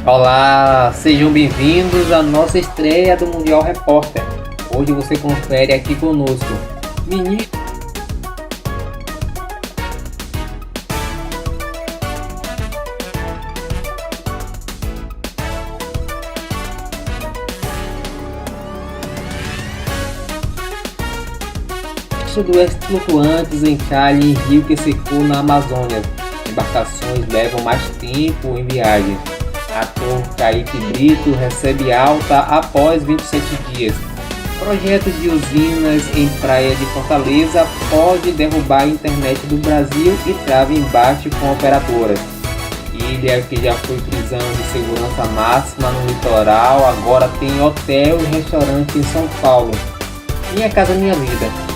Olá, sejam bem-vindos à nossa estreia do Mundial Repórter. Hoje você confere aqui conosco. Ministro do flutuantes em calha em rio que secou na Amazônia. Embarcações levam mais tempo em viagem. Ator Kaique Brito recebe alta após 27 dias. Projeto de usinas em praia de Fortaleza pode derrubar a internet do Brasil e trava embate com operadoras. Ilha, que já foi prisão de segurança máxima no litoral, agora tem hotel e restaurante em São Paulo. Minha Casa Minha Vida.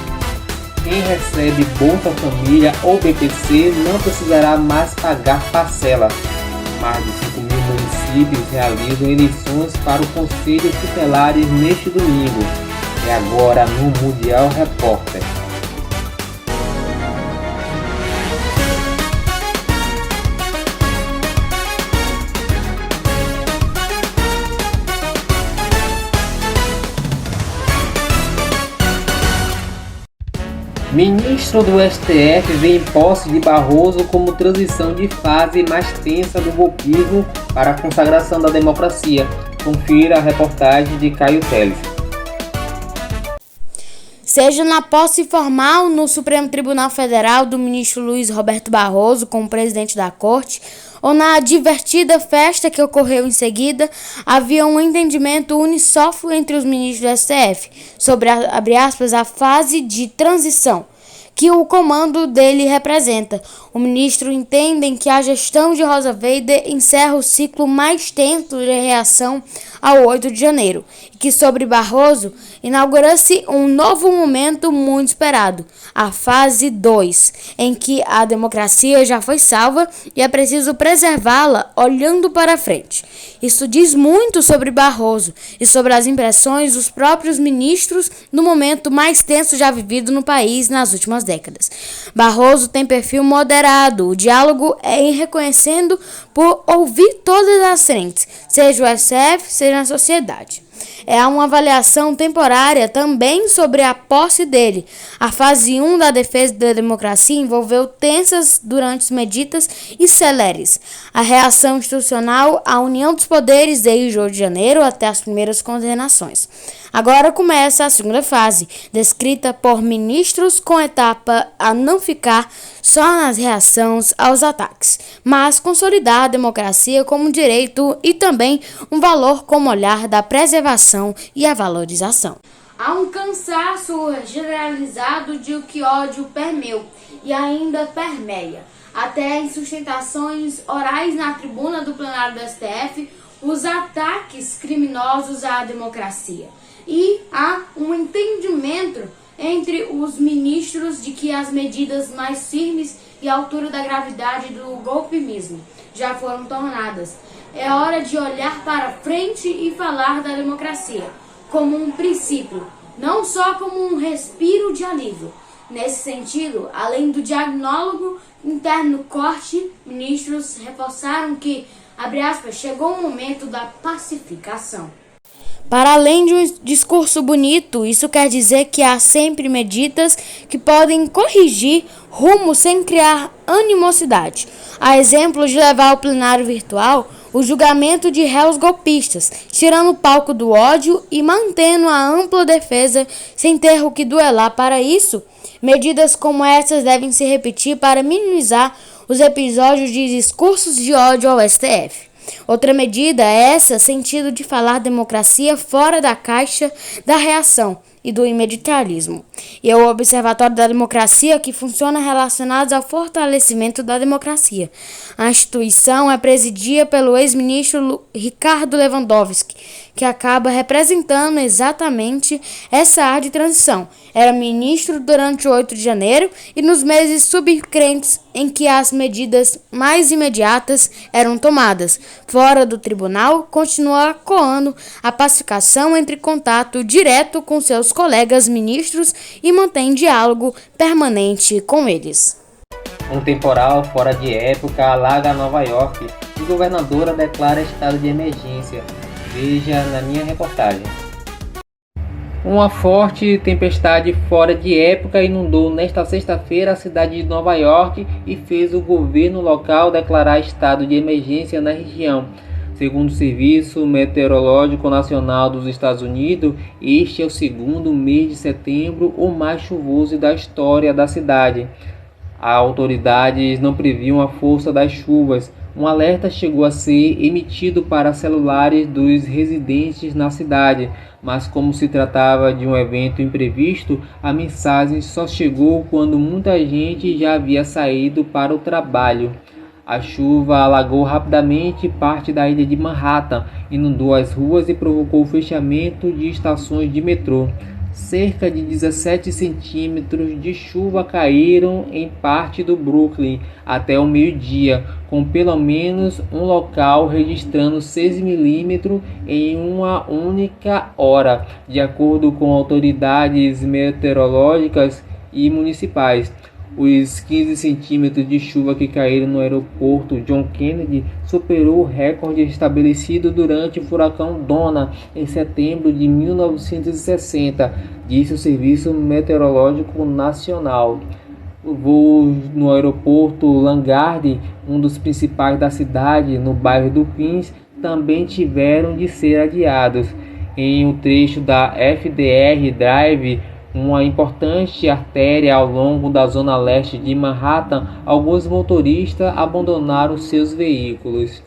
Quem recebe Bolsa Família ou BPC não precisará mais pagar parcela. Mais de 5 mil municípios realizam eleições para o Conselho Tutelares neste domingo. É agora no Mundial Repórter. Ministro do STF vê em posse de Barroso como transição de fase mais tensa do golpismo para a consagração da democracia. Confira a reportagem de Caio Teles. Seja na posse formal no Supremo Tribunal Federal do ministro Luiz Roberto Barroso como presidente da Corte, ou na divertida festa que ocorreu em seguida, havia um entendimento uníssono entre os ministros do STF sobre, abre aspas, a fase de transição que o comando dele representa. O ministro entende que a gestão de Rosa Weber encerra o ciclo mais tenso de reação ao 8 de janeiro e que sobre Barroso inaugura-se um novo momento muito esperado, a fase 2, em que a democracia já foi salva e é preciso preservá-la olhando para frente. Isso diz muito sobre Barroso e sobre as impressões dos próprios ministros no momento mais tenso já vivido no país nas últimas décadas. Barroso tem perfil moderado, o diálogo é em reconhecendo por ouvir todas as frentes, seja o STF, seja a sociedade. É uma avaliação temporária também sobre a posse dele. A fase 1 da defesa da democracia envolveu tensas durante medidas e celeres. A reação institucional à união dos poderes desde 8 de janeiro até as primeiras condenações. Agora começa a segunda fase, descrita por ministros com etapa a não ficar só nas reações aos ataques, mas consolidar a democracia como direito e também um valor como olhar da preservação e a valorização. Há um cansaço generalizado de que ódio permeou e ainda permeia. Até em sustentações orais na tribuna do plenário do STF, os ataques criminosos à democracia. E há um entendimento entre os ministros de que as medidas mais firmes e à altura da gravidade do golpismo já foram tornadas. É hora de olhar para frente e falar da democracia como um princípio, não só como um respiro de alívio. Nesse sentido, além do diagnóstico interno corte, ministros reforçaram que, abre aspas, chegou o momento da pacificação. Para além de um discurso bonito, isso quer dizer que há sempre medidas que podem corrigir rumo sem criar animosidade. A exemplo de levar ao plenário virtual o julgamento de réus golpistas, tirando o palco do ódio e mantendo a ampla defesa sem ter o que duelar para isso. Medidas como essas devem se repetir para minimizar os episódios de discursos de ódio ao STF. Outra medida é essa, sentido de falar democracia fora da caixa da reação e do imediatismo. E é o Observatório da Democracia que funciona relacionado ao fortalecimento da democracia. A instituição é presidida pelo ex-ministro Ricardo Lewandowski, que acaba representando exatamente essa área de transição. Era ministro durante o 8 de janeiro e nos meses subsequentes em que as medidas mais imediatas eram tomadas. Fora do tribunal, continua coando a pacificação entre contato direto com seus colegas ministros e mantém diálogo permanente com eles. Um temporal fora de época alaga Nova York e governadora declara estado de emergência. Veja na minha reportagem. Uma forte tempestade fora de época inundou nesta sexta-feira a cidade de Nova York e fez o governo local declarar estado de emergência na região. Segundo o Serviço Meteorológico Nacional dos Estados Unidos, este é o segundo mês de setembro o mais chuvoso da história da cidade. As autoridades não previam a força das chuvas. Um alerta chegou a ser emitido para celulares dos residentes na cidade, mas como se tratava de um evento imprevisto, a mensagem só chegou quando muita gente já havia saído para o trabalho. A chuva alagou rapidamente parte da ilha de Manhattan, inundou as ruas e provocou o fechamento de estações de metrô. Cerca de 17 centímetros de chuva caíram em parte do Brooklyn até o meio-dia, com pelo menos um local registrando 6 milímetros em uma única hora, de acordo com autoridades meteorológicas e municipais. Os 15 centímetros de chuva que caíram no aeroporto John Kennedy superou o recorde estabelecido durante o furacão Donna em setembro de 1960, disse o Serviço Meteorológico Nacional. Voos no aeroporto LaGuardia, um dos principais da cidade, no bairro do Queens, também tiveram de ser adiados. Em um trecho da FDR Drive, uma importante artéria ao longo da zona leste de Manhattan, alguns motoristas abandonaram seus veículos.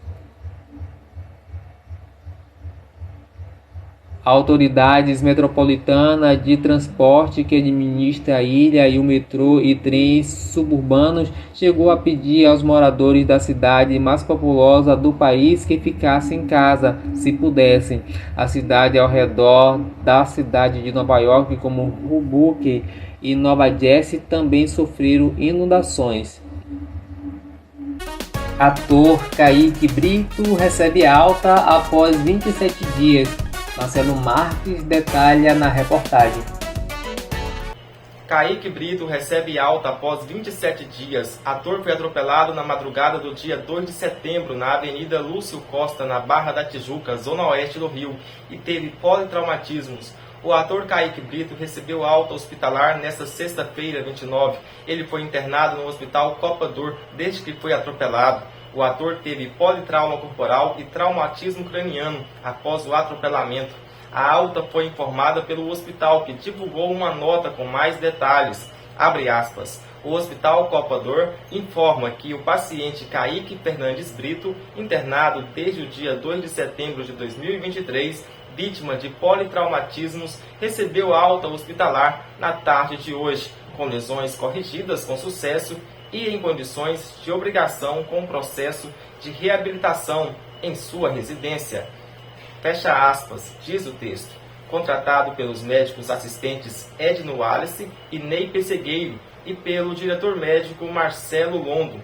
Autoridades metropolitanas de transporte que administra a ilha e o metrô e trens suburbanos chegou a pedir aos moradores da cidade mais populosa do país que ficassem em casa, se pudessem. A cidade ao redor da cidade de Nova York, como Hoboken e Nova Jersey, também sofreram inundações. Ator Kaique Brito recebe alta após 27 dias. Marcelo Marques detalha na reportagem. Kaique Brito recebe alta após 27 dias. Ator foi atropelado na madrugada do dia 2 de setembro na Avenida Lúcio Costa, na Barra da Tijuca, zona oeste do Rio, e teve politraumatismos. O ator Kaique Brito recebeu alta hospitalar nesta sexta-feira, 29. Ele foi internado no Hospital Copa d'Or desde que foi atropelado. O ator teve politrauma corporal e traumatismo craniano após o atropelamento. A alta foi informada pelo hospital, que divulgou uma nota com mais detalhes. Abre aspas. O Hospital Copa d'Or informa que o paciente Kaique Fernandes Brito, internado desde o dia 2 de setembro de 2023, vítima de politraumatismos, recebeu alta hospitalar na tarde de hoje, com lesões corrigidas com sucesso e em condições de obrigação com o processo de reabilitação em sua residência. Fecha aspas, diz o texto, contratado pelos médicos assistentes Edno Wallace e Ney Pessegueiro e pelo diretor médico Marcelo Londo.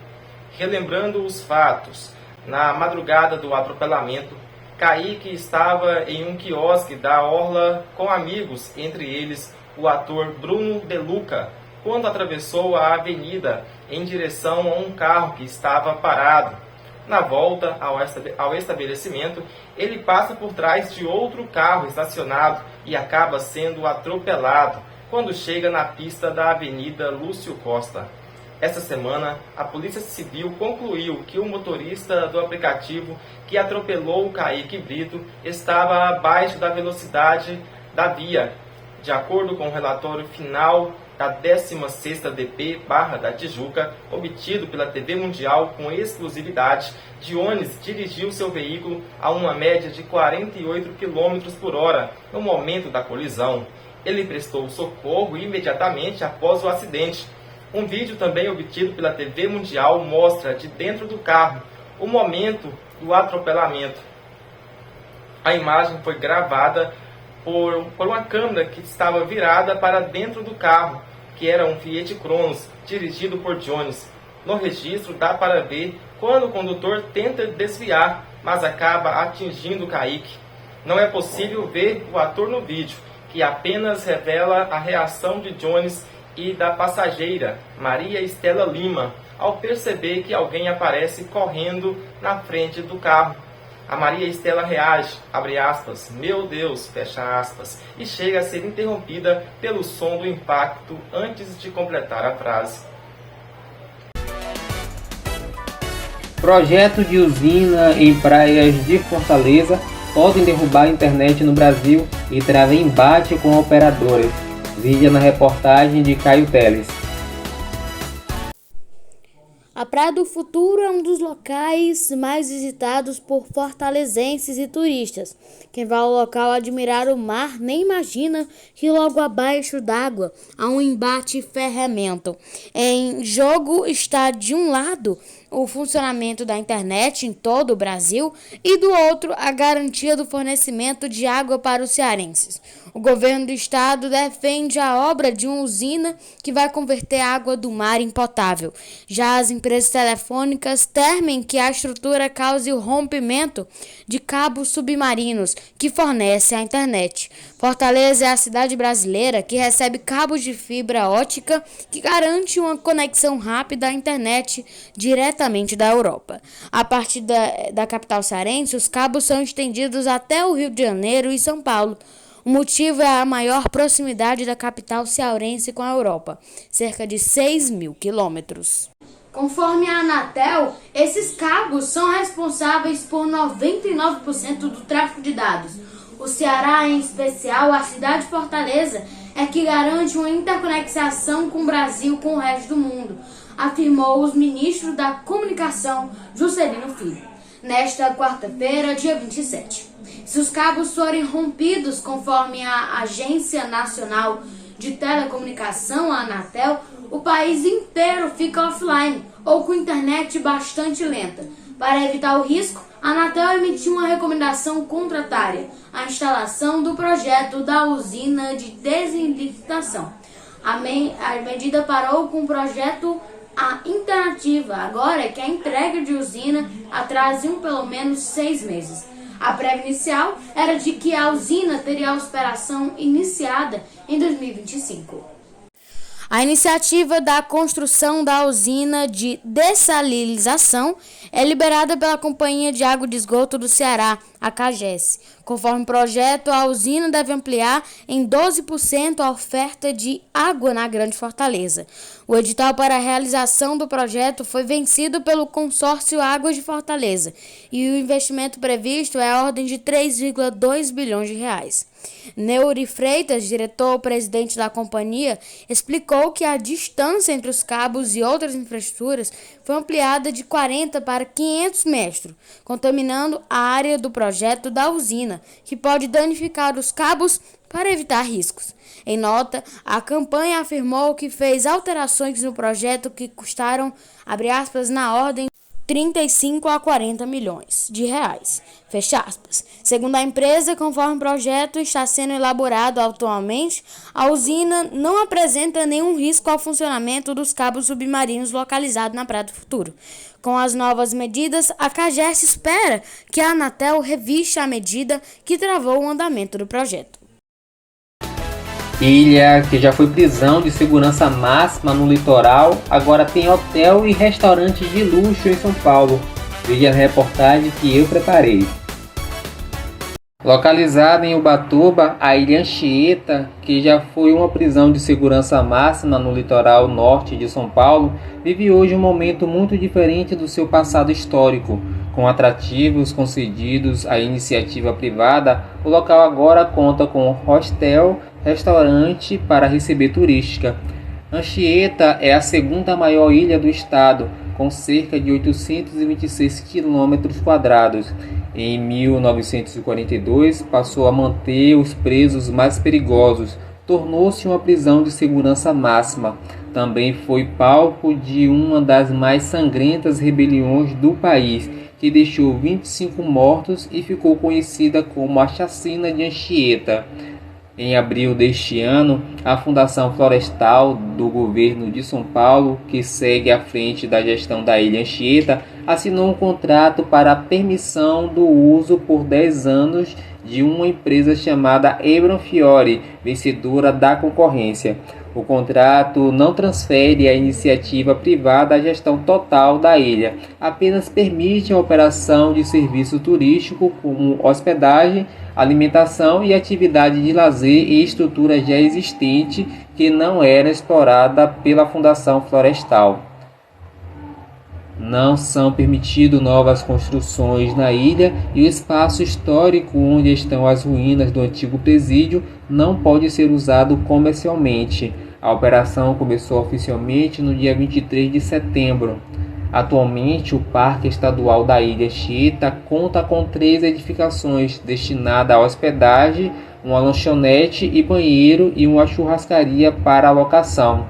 Relembrando os fatos, na madrugada do atropelamento, Kaique estava em um quiosque da Orla com amigos, entre eles o ator Bruno De Luca, quando atravessou a avenida em direção a um carro que estava parado. Na volta ao estabelecimento, ele passa por trás de outro carro estacionado e acaba sendo atropelado quando chega na pista da Avenida Lúcio Costa. Esta semana, a Polícia Civil concluiu que o motorista do aplicativo que atropelou o Kaique Brito estava abaixo da velocidade da via. De acordo com o relatório final da 16ª DP Barra da Tijuca, obtido pela TV Mundial com exclusividade, Dionis dirigiu seu veículo a uma média de 48 km por hora no momento da colisão. Ele prestou socorro imediatamente após o acidente. Um vídeo também obtido pela TV Mundial mostra de dentro do carro o momento do atropelamento. A imagem foi gravada por uma câmera que estava virada para dentro do carro, que era um Fiat Cronos, dirigido por Dionis. No registro dá para ver quando o condutor tenta desviar, mas acaba atingindo Kaique. Não é possível ver o ator no vídeo, que apenas revela a reação de Dionis e da passageira, Maria Estela Lima, ao perceber que alguém aparece correndo na frente do carro. A Maria Estela reage, abre aspas, meu Deus, fecha aspas, e chega a ser interrompida pelo som do impacto antes de completar a frase. Projeto de usina em praias de Fortaleza podem derrubar a internet no Brasil e trava embate com operadoras. Veja na reportagem de Caio Teles. A Praia do Futuro é um dos locais mais visitados por fortalezenses e turistas. Quem vai ao local admirar o mar nem imagina que logo abaixo d'água há um embate ferrenho. Em jogo está, de um lado, o funcionamento da internet em todo o Brasil e, do outro, a garantia do fornecimento de água para os cearenses. O governo do estado defende a obra de uma usina que vai converter a água do mar em potável. Já as empresas telefônicas temem que a estrutura cause o rompimento de cabos submarinos que fornecem a internet. Fortaleza é a cidade brasileira que recebe cabos de fibra ótica que garante uma conexão rápida à internet diretamente da Europa. A partir da capital cearense, os cabos são estendidos até o Rio de Janeiro e São Paulo. O motivo é a maior proximidade da capital cearense com a Europa, cerca de 6.000 quilômetros. Conforme a Anatel, esses cabos são responsáveis por 99% do tráfego de dados. O Ceará, em especial a cidade de Fortaleza, é que garante uma interconexão com o Brasil com o resto do mundo, afirmou o ministro da Comunicação, Juscelino Filho, nesta quarta-feira, dia 27. Se os cabos forem rompidos, conforme a Agência Nacional de Telecomunicação, a Anatel, o país inteiro fica offline ou com internet bastante lenta. Para evitar o risco, a Anatel emitiu uma recomendação contratária, a instalação do projeto da usina de desinfectação. A medida parou com o projeto Interativa, agora é que a entrega de usina atrase pelo menos 6 meses. A prévia inicial era de que a usina teria a operação iniciada em 2025. A iniciativa da construção da usina de dessalinização é liberada pela Companhia de Água e Esgoto do Ceará, a CAGES. Conforme o projeto, a usina deve ampliar em 12% a oferta de água na Grande Fortaleza. O edital para a realização do projeto foi vencido pelo consórcio Águas de Fortaleza e o investimento previsto é a ordem de 3,2 bilhões de reais. Neuri Freitas, diretor-presidente da companhia, explicou que a distância entre os cabos e outras infraestruturas foi ampliada de 40 para 500 metros, contaminando a área do projeto da usina, que pode danificar os cabos para evitar riscos. Em nota, a campanha afirmou que fez alterações no projeto que custaram, abre aspas, na ordem 35 a 40 milhões de reais, fecha aspas. Segundo a empresa, conforme o projeto está sendo elaborado atualmente, a usina não apresenta nenhum risco ao funcionamento dos cabos submarinos localizados na Praia do Futuro. Com as novas medidas, a CAGES espera que a Anatel revista a medida que travou o andamento do projeto. Ilha, que já foi prisão de segurança máxima no litoral, agora tem hotel e restaurante de luxo em São Paulo. Veja a reportagem que eu preparei. Localizada em Ubatuba, a Ilha Anchieta, que já foi uma prisão de segurança máxima no litoral norte de São Paulo, vive hoje um momento muito diferente do seu passado histórico. Com atrativos concedidos à iniciativa privada, o local agora conta com hostel, restaurante para receber turística. Anchieta é a segunda maior ilha do estado, com cerca de 826 km². Em 1942, passou a manter os presos mais perigosos. Tornou-se uma prisão de segurança máxima. Também foi palco de uma das mais sangrentas rebeliões do país, que deixou 25 mortos e ficou conhecida como a Chacina de Anchieta. Em abril deste ano, a Fundação Florestal do Governo de São Paulo, que segue à frente da gestão da Ilha Anchieta, assinou um contrato para a permissão do uso por 10 anos de uma empresa chamada Hebron Fiore, vencedora da concorrência. O contrato não transfere à iniciativa privada a gestão total da ilha, apenas permite a operação de serviço turístico como hospedagem, alimentação e atividade de lazer e estrutura já existente que não era explorada pela Fundação Florestal. Não são permitidas novas construções na ilha e o espaço histórico onde estão as ruínas do antigo presídio não pode ser usado comercialmente. A operação começou oficialmente no dia 23 de setembro. Atualmente, o Parque Estadual da Ilha Chiita conta com 3 edificações destinadas à hospedagem, uma lanchonete e banheiro e uma churrascaria para locação.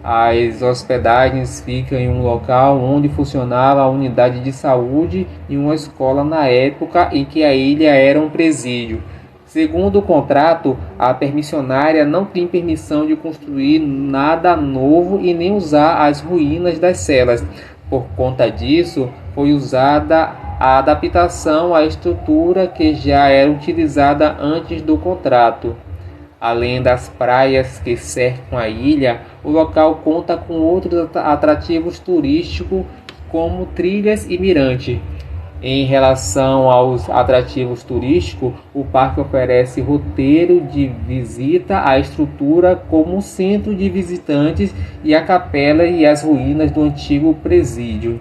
As hospedagens ficam em um local onde funcionava a unidade de saúde e uma escola na época em que a ilha era um presídio. Segundo o contrato, a permissionária não tem permissão de construir nada novo e nem usar as ruínas das celas. Por conta disso, foi usada a adaptação à estrutura que já era utilizada antes do contrato. Além das praias que cercam a ilha, o local conta com outros atrativos turísticos como trilhas e mirante. Em relação aos atrativos turísticos, o parque oferece roteiro de visita à estrutura como um centro de visitantes e a capela e as ruínas do antigo presídio.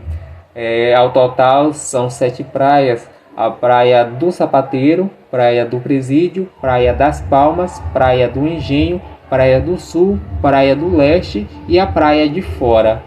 Ao total são 7 praias: a Praia do Sapateiro, Praia do Presídio, Praia das Palmas, Praia do Engenho, Praia do Sul, Praia do Leste e a Praia de Fora.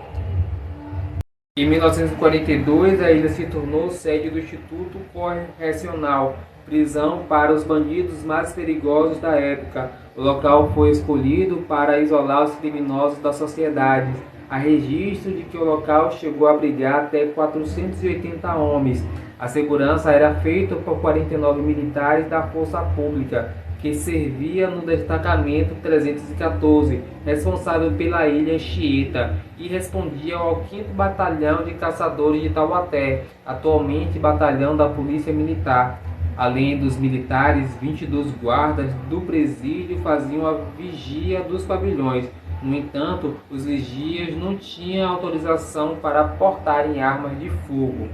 Em 1942, a ilha se tornou sede do Instituto Correcional, prisão para os bandidos mais perigosos da época. O local foi escolhido para isolar os criminosos da sociedade. Há registro de que o local chegou a abrigar até 480 homens. A segurança era feita por 49 militares da Força Pública, que servia no destacamento 314, responsável pela ilha Chiita, e respondia ao 5º Batalhão de Caçadores de Taubaté, atualmente Batalhão da Polícia Militar. Além dos militares, 22 guardas do presídio faziam a vigia dos pavilhões. No entanto, os vigias não tinham autorização para portarem armas de fogo.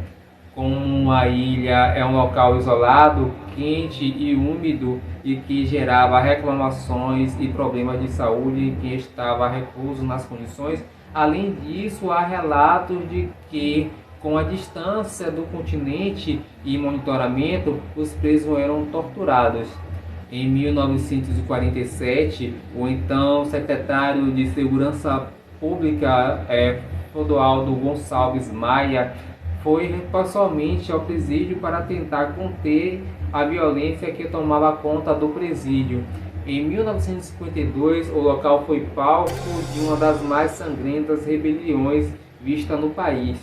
Como a ilha é um local isolado, quente e úmido e que gerava reclamações e problemas de saúde em quem estava recluso nas condições, além disso, há relatos de que, com a distância do continente e monitoramento, os presos eram torturados. Em 1947, o então secretário de Segurança Pública, Rodoaldo Gonçalves Maia, foi pessoalmente ao presídio para tentar conter a violência que tomava conta do presídio. Em 1952, o local foi palco de uma das mais sangrentas rebeliões vistas no país.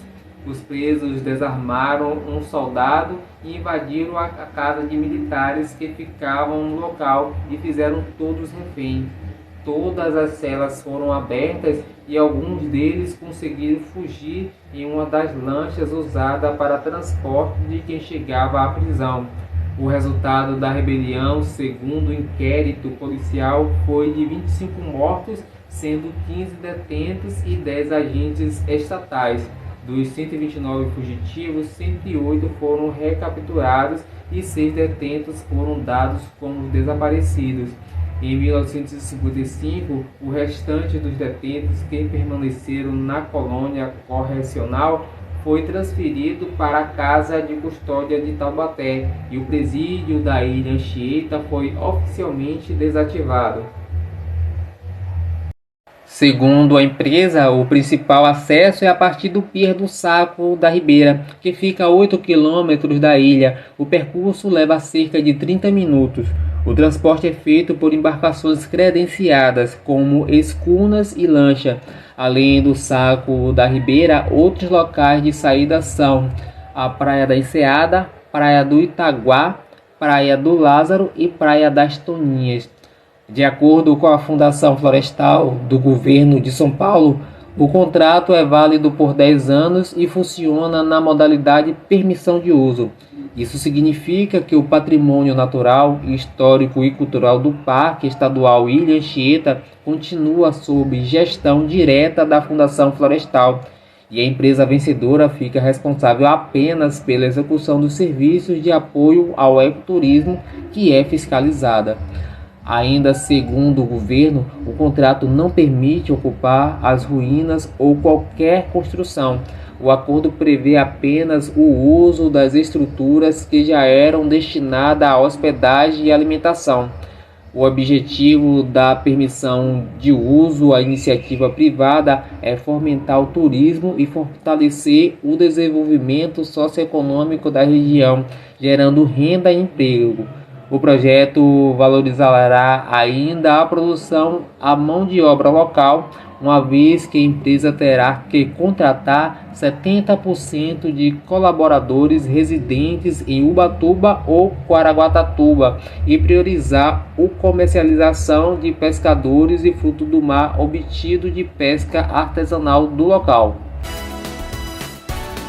Os presos desarmaram um soldado e invadiram a casa de militares que ficavam no local e fizeram todos refém. Todas as celas foram abertas e alguns deles conseguiram fugir em uma das lanchas usada para transporte de quem chegava à prisão. O resultado da rebelião, segundo o inquérito policial, foi de 25 mortos, sendo 15 detentos e 10 agentes estatais. Dos 129 fugitivos, 108 foram recapturados e 6 detentos foram dados como desaparecidos. Em 1955, o restante dos detentos que permaneceram na colônia correcional foi transferido para a Casa de Custódia de Taubaté e o presídio da Ilha Chiita foi oficialmente desativado. Segundo a empresa, o principal acesso é a partir do Pier do Saco da Ribeira, que fica a 8 quilômetros da ilha. O percurso leva cerca de 30 minutos. O transporte é feito por embarcações credenciadas, como escunas e lancha. Além do Saco da Ribeira, outros locais de saída são a Praia da Enseada, Praia do Itaguá, Praia do Lázaro e Praia das Toninhas. De acordo com a Fundação Florestal do Governo de São Paulo, O contrato é válido por 10 anos e funciona na modalidade permissão de uso. Isso significa que o patrimônio natural, histórico e cultural do Parque Estadual Ilha Anchieta continua sob gestão direta da Fundação Florestal e a empresa vencedora fica responsável apenas pela execução dos serviços de apoio ao ecoturismo, que é fiscalizada. Ainda segundo o governo, o contrato não permite ocupar as ruínas ou qualquer construção. O acordo prevê apenas o uso das estruturas que já eram destinadas à hospedagem e alimentação. O objetivo da permissão de uso à iniciativa privada é fomentar o turismo e fortalecer o desenvolvimento socioeconômico da região, gerando renda e emprego. O projeto valorizará ainda a produção à mão de obra local, uma vez que a empresa terá que contratar 70% de colaboradores residentes em Ubatuba ou Caraguatatuba e priorizar a comercialização de pescadores e frutos do mar obtido de pesca artesanal do local.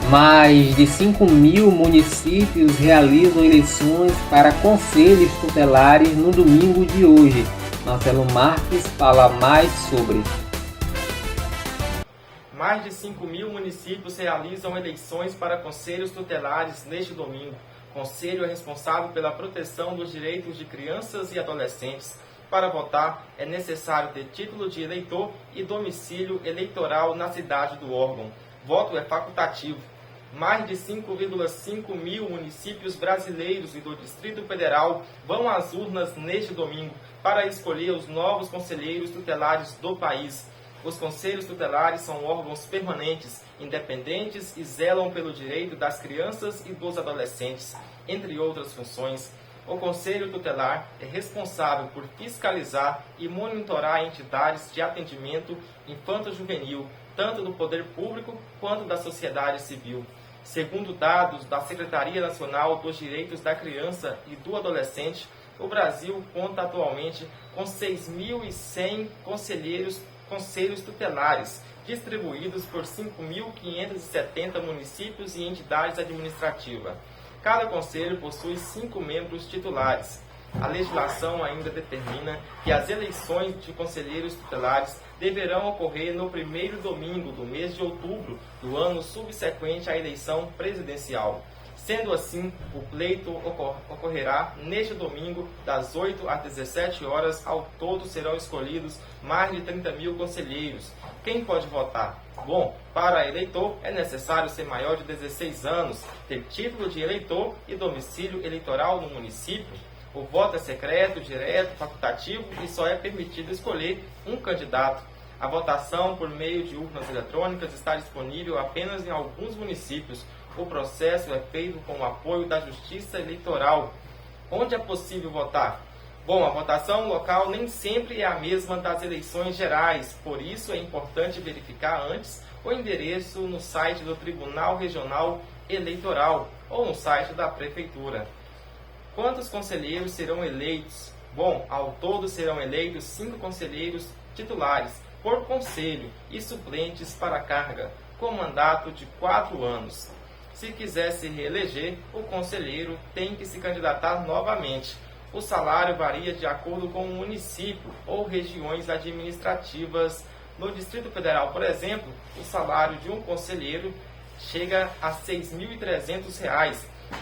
Mais de 5.000 municípios realizam eleições para conselhos tutelares no domingo de hoje. Marcelo Marques fala mais sobre. Mais de 5.000 municípios realizam eleições para conselhos tutelares neste domingo. O conselho é responsável pela proteção dos direitos de crianças e adolescentes. Para votar, é necessário ter título de eleitor e domicílio eleitoral na cidade do órgão. Voto é facultativo. Mais de 5,5 mil municípios brasileiros e do Distrito Federal vão às urnas neste domingo para escolher os novos conselheiros tutelares do país. Os conselhos tutelares são órgãos permanentes, independentes e zelam pelo direito das crianças e dos adolescentes, entre outras funções. O Conselho Tutelar é responsável por fiscalizar e monitorar entidades de atendimento infanto-juvenil, tanto do poder público quanto da sociedade civil. Segundo dados da Secretaria Nacional dos Direitos da Criança e do Adolescente, o Brasil conta atualmente com 6.100 conselhos tutelares, distribuídos por 5.570 municípios e entidades administrativas. Cada conselho possui 5 membros titulares. A legislação ainda determina que as eleições de conselheiros tutelares deverão ocorrer no primeiro domingo do mês de outubro do ano subsequente à eleição presidencial. Sendo assim, o pleito ocorrerá neste domingo, das 8 às 17 horas. Ao todo serão escolhidos mais de 30.000 conselheiros. Quem pode votar? Bom, para eleitor é necessário ser maior de 16 anos, ter título de eleitor e domicílio eleitoral no município. O voto é secreto, direto, facultativo e só é permitido escolher um candidato. A votação por meio de urnas eletrônicas está disponível apenas em alguns municípios. O processo é feito com o apoio da Justiça Eleitoral. Onde é possível votar? Bom, a votação local nem sempre é a mesma das eleições gerais, por isso é importante verificar antes o endereço no site do Tribunal Regional Eleitoral ou no site da Prefeitura. Quantos conselheiros serão eleitos? Bom, ao todo serão eleitos 5 conselheiros titulares por conselho e suplentes para a carga, com mandato de 4 anos. Se quiser se reeleger, o conselheiro tem que se candidatar novamente. O salário varia de acordo com o município ou regiões administrativas. No Distrito Federal, por exemplo, o salário de um conselheiro chega a R$ 6.300.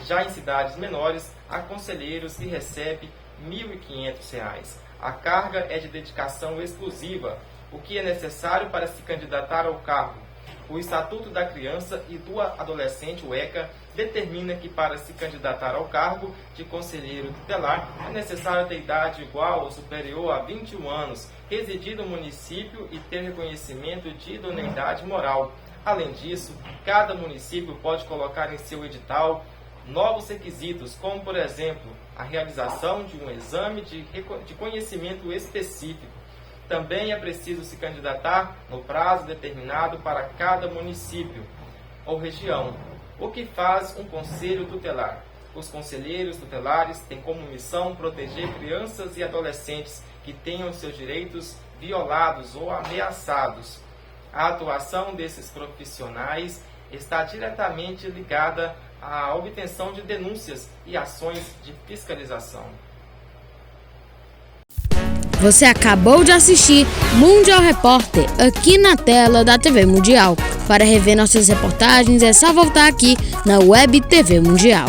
Já em cidades menores, há conselheiros que recebem R$ 1.500. A carga é de dedicação exclusiva. O que é necessário para se candidatar ao cargo? O Estatuto da Criança e do Adolescente, o ECA, determina que para se candidatar ao cargo de conselheiro tutelar é necessário ter idade igual ou superior a 21 anos, residir no município e ter reconhecimento de idoneidade moral. Além disso, cada município pode colocar em seu edital novos requisitos, como, por exemplo, a realização de um exame de conhecimento específico. Também é preciso se candidatar no prazo determinado para cada município ou região. O que faz um conselho tutelar? Os conselheiros tutelares têm como missão proteger crianças e adolescentes que tenham seus direitos violados ou ameaçados. A atuação desses profissionais está diretamente ligada à obtenção de denúncias e ações de fiscalização. Você acabou de assistir Mundial Repórter aqui na tela da TV Mundial. Para rever nossas reportagens é só voltar aqui na Web TV Mundial.